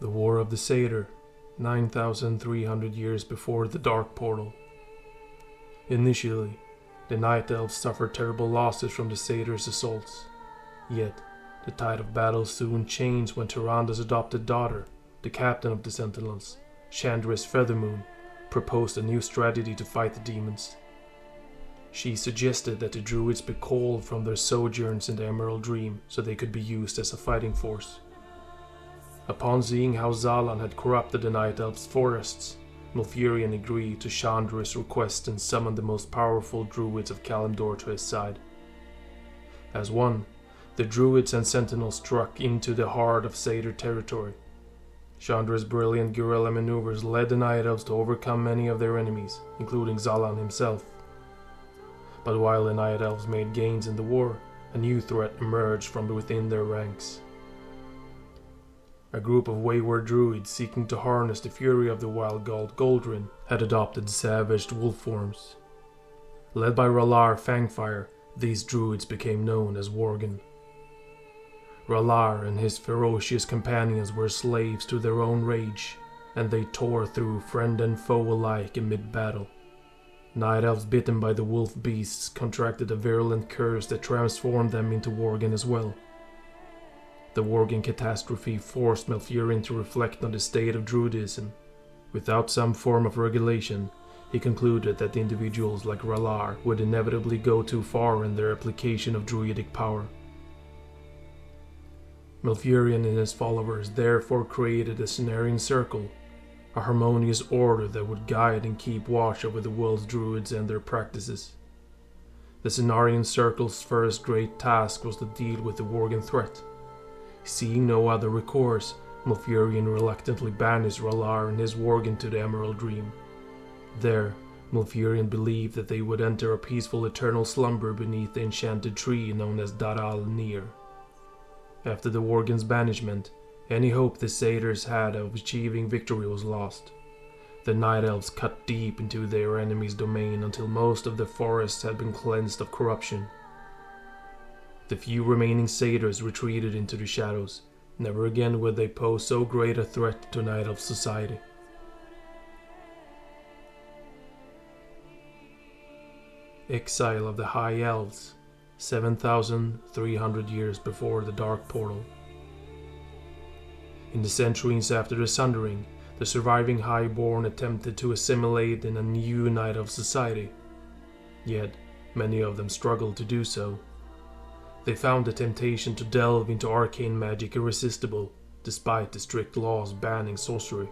The War of the Satyr, 9,300 years before the Dark Portal. Initially, the Night Elves suffered terrible losses from the Satyr's assaults. Yet, the tide of battle soon changed when Tyranda's adopted daughter, the captain of the Sentinels, Chandris Feathermoon, proposed a new strategy to fight the demons. She suggested that the druids be called from their sojourns in the Emerald Dream so they could be used as a fighting force. Upon seeing how Zalan had corrupted the Night Elves' forests, Malfurion agreed to Chandris' request and summoned the most powerful druids of Kalimdor to his side. As one, the druids and sentinels struck into the heart of Satyr territory. Chandris' brilliant guerrilla maneuvers led the Night Elves to overcome many of their enemies, including Zalan himself. But while the Night Elves made gains in the war, a new threat emerged from within their ranks. A group of wayward druids seeking to harness the fury of the wild god Goldrin had adopted savage wolf forms. Led by R'hllor Fangfire, these druids became known as Worgen. R'hllor and his ferocious companions were slaves to their own rage, and they tore through friend and foe alike in mid-battle. Night Elves bitten by the wolf beasts contracted a virulent curse that transformed them into Worgen as well. The Worgen catastrophe forced Malfurion to reflect on the state of druidism. Without some form of regulation, he concluded that individuals like R'hllor would inevitably go too far in their application of druidic power. Malfurion and his followers therefore created a Cenarian Circle, a harmonious order that would guide and keep watch over the world's druids and their practices. The Cenarian Circle's first great task was to deal with the Worgen threat. Seeing no other recourse, Malfurion reluctantly banished R'hllor and his Worgen to the Emerald Dream. There, Malfurion believed that they would enter a peaceful eternal slumber beneath the enchanted tree known as Dar al-Nir. After the Worgen's banishment, any hope the Satyrs had of achieving victory was lost. The Night Elves cut deep into their enemy's domain until most of the forests had been cleansed of corruption. The few remaining Satyrs retreated into the shadows. Never again would they pose so great a threat to Night Elf society. Exile of the High Elves, 7,300 years before the Dark Portal. In the centuries after the Sundering, the surviving Highborn attempted to assimilate in a new Night Elf society. Yet, many of them struggled to do so. They found the temptation to delve into arcane magic irresistible, despite the strict laws banning sorcery.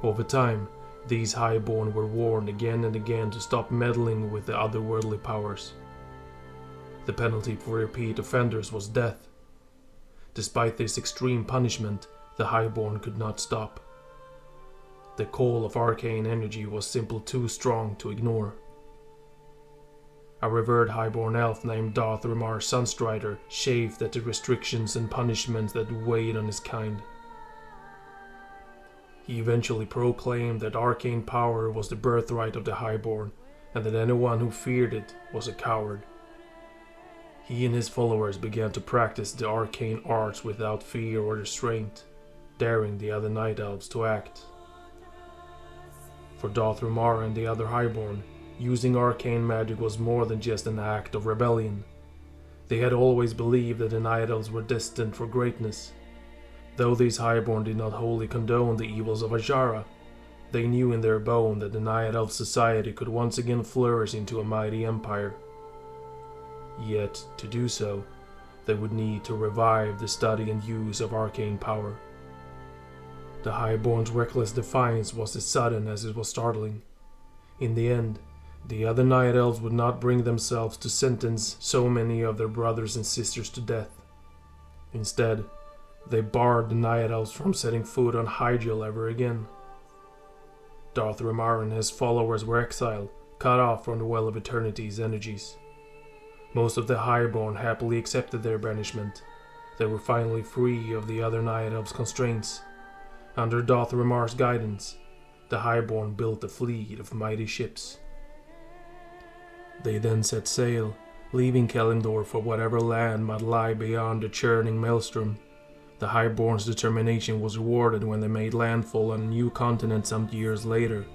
Over time, these Highborn were warned again and again to stop meddling with the otherworldly powers. The penalty for repeat offenders was death. Despite this extreme punishment, the Highborn could not stop. The call of arcane energy was simply too strong to ignore. A revered Highborn elf named Darthramar Sunstrider chafed at the restrictions and punishments that weighed on his kind. He eventually proclaimed that arcane power was the birthright of the Highborn, and that anyone who feared it was a coward. He and his followers began to practice the arcane arts without fear or restraint, daring the other Night Elves to act. For Darthramar and the other Highborn, using arcane magic was more than just an act of rebellion. They had always believed that the Night Elves were destined for greatness. Though these Highborn did not wholly condone the evils of Azshara, they knew in their bone that the Night Elf society could once again flourish into a mighty empire. Yet, to do so, they would need to revive the study and use of arcane power. The Highborn's reckless defiance was as sudden as it was startling. In the end, the other Night Elves would not bring themselves to sentence so many of their brothers and sisters to death. Instead, they barred the Night Elves from setting foot on Hyjal ever again. Darthramar and his followers were exiled, cut off from the Well of Eternity's energies. Most of the Highborn happily accepted their banishment. They were finally free of the other Night Elves' constraints. Under Darthramar's guidance, the Highborn built a fleet of mighty ships. They then set sail, leaving Kalimdor for whatever land might lie beyond the churning maelstrom, The Highborn's determination was rewarded when they made landfall on a new continent some years later.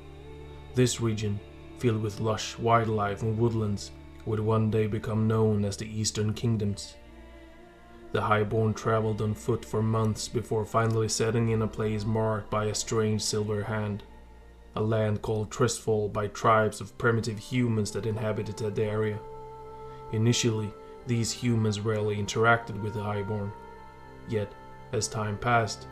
This region, filled with lush wildlife and woodlands, would one day become known as the Eastern Kingdoms. The Highborn traveled on foot for months before finally settling in a place marked by a strange silver hand, a land called Tristfall by tribes of primitive humans that inhabited the area. Initially, these humans rarely interacted with the Highborn, yet, as time passed,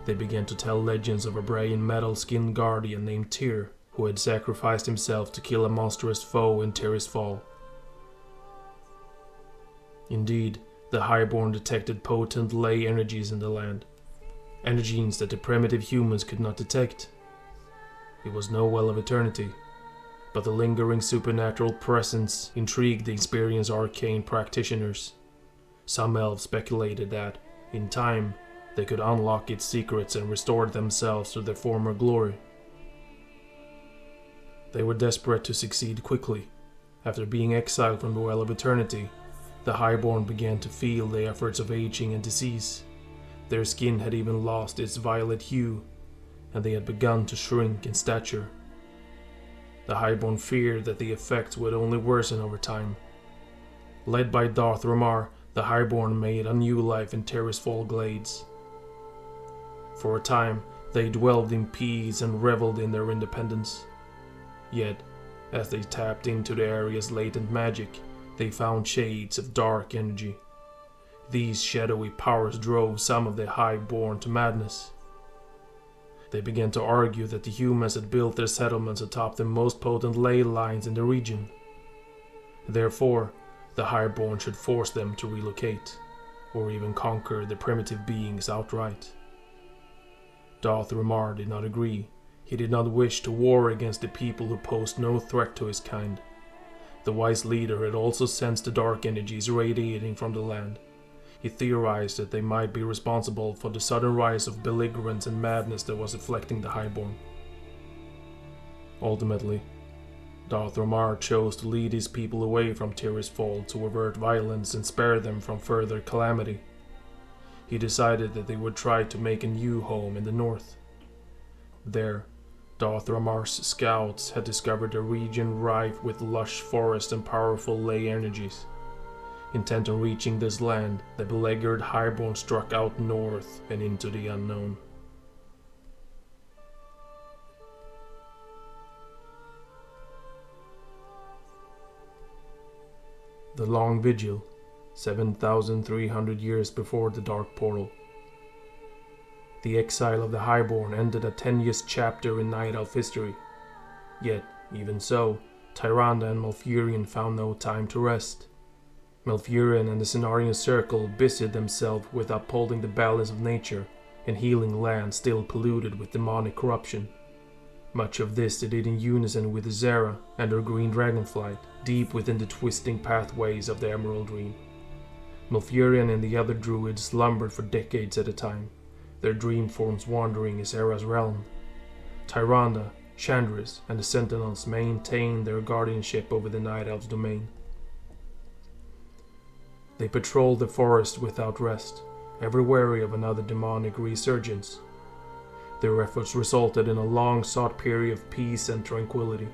they began to tell legends of a brain metal-skinned guardian named Tyr, who had sacrificed himself to kill a monstrous foe in Tyr's Fall. Indeed, the Highborn detected potent ley energies in the land, energies that the primitive humans could not detect. It was no well of eternity, but the lingering supernatural presence intrigued the experienced arcane practitioners. Some elves speculated that, in time, they could unlock its secrets and restore themselves to their former glory. They were desperate to succeed quickly. After being exiled from the Well of Eternity, the Highborn began to feel the efforts of aging and disease. Their skin had even lost its violet hue, and they had begun to shrink in stature. The Highborn feared that the effects would only worsen over time. Led by Darth Ramar, the Highborn made a new life in Tyr's Fall glades. For a time, they dwelled in peace and reveled in their independence. Yet, as they tapped into the area's latent magic, they found shades of dark energy. These shadowy powers drove some of the Highborn to madness. They began to argue that the humans had built their settlements atop the most potent ley lines in the region. Therefore, the Highborn should force them to relocate, or even conquer the primitive beings outright. Darth Ramar did not agree. He did not wish to war against the people who posed no threat to his kind. The wise leader had also sensed the dark energies radiating from the land. He theorized that they might be responsible for the sudden rise of belligerence and madness that was afflicting the Highborn. Ultimately, Darth Ramar chose to lead his people away from Tyr's Fall to avert violence and spare them from further calamity. He decided that they would try to make a new home in the north. There, Darth Ramar's scouts had discovered a region rife with lush forest and powerful ley energies. Intent on reaching this land, the beleaguered Highborn struck out north and into the unknown. The Long Vigil, 7,300 years before the Dark Portal. The exile of the Highborn ended a tenuous chapter in Night Elf history. Yet, even so, Tyrande and Malfurion found no time to rest. Malfurion and the Cenarian Circle busied themselves with upholding the balance of nature and healing lands still polluted with demonic corruption. Much of this they did in unison with Zera and her green dragonflight, deep within the twisting pathways of the Emerald Dream. Malfurion and the other druids slumbered for decades at a time, their dream forms wandering Zera's realm. Tyrande, Chandris, and the Sentinels maintained their guardianship over the Night Elf's domain. They patrolled the forest without rest, ever wary of another demonic resurgence. Their efforts resulted in a long-sought period of peace and tranquility.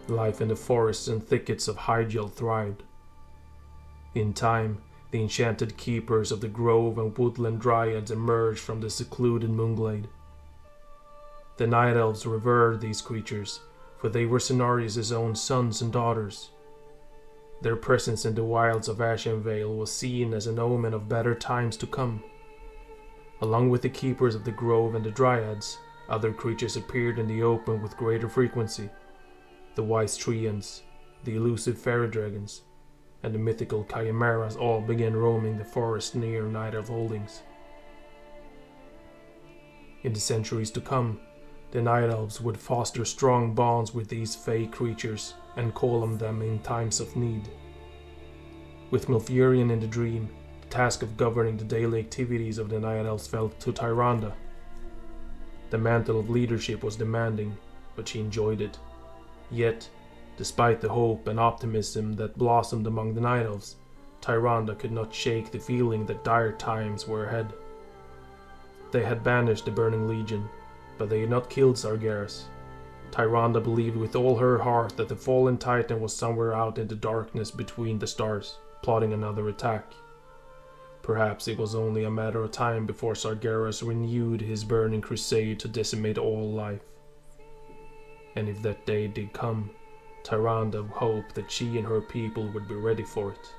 Life in the forests and thickets of Hyjal thrived. In time, the enchanted keepers of the grove and woodland dryads emerged from the secluded moonglade. The Night Elves revered these creatures, for they were Cenarius' own sons and daughters. Their presence in the wilds of Ashenvale was seen as an omen of better times to come. Along with the keepers of the grove and the dryads, other creatures appeared in the open with greater frequency. The wise treants, the elusive fairy dragons, and the mythical chimeras all began roaming the forest near Night Elf holdings. In the centuries to come, the Night Elves would foster strong bonds with these fey creatures and call on them in times of need. With Malfurion in the dream, the task of governing the daily activities of the Night Elves fell to Tyrande. The mantle of leadership was demanding, but she enjoyed it. Yet, despite the hope and optimism that blossomed among the Night Elves, Tyrande could not shake the feeling that dire times were ahead. They had banished the Burning Legion, but they had not killed Sargeras. Tyrande believed with all her heart that the fallen Titan was somewhere out in the darkness between the stars, plotting another attack. Perhaps it was only a matter of time before Sargeras renewed his burning crusade to decimate all life. And if that day did come, Tyrande hoped that she and her people would be ready for it.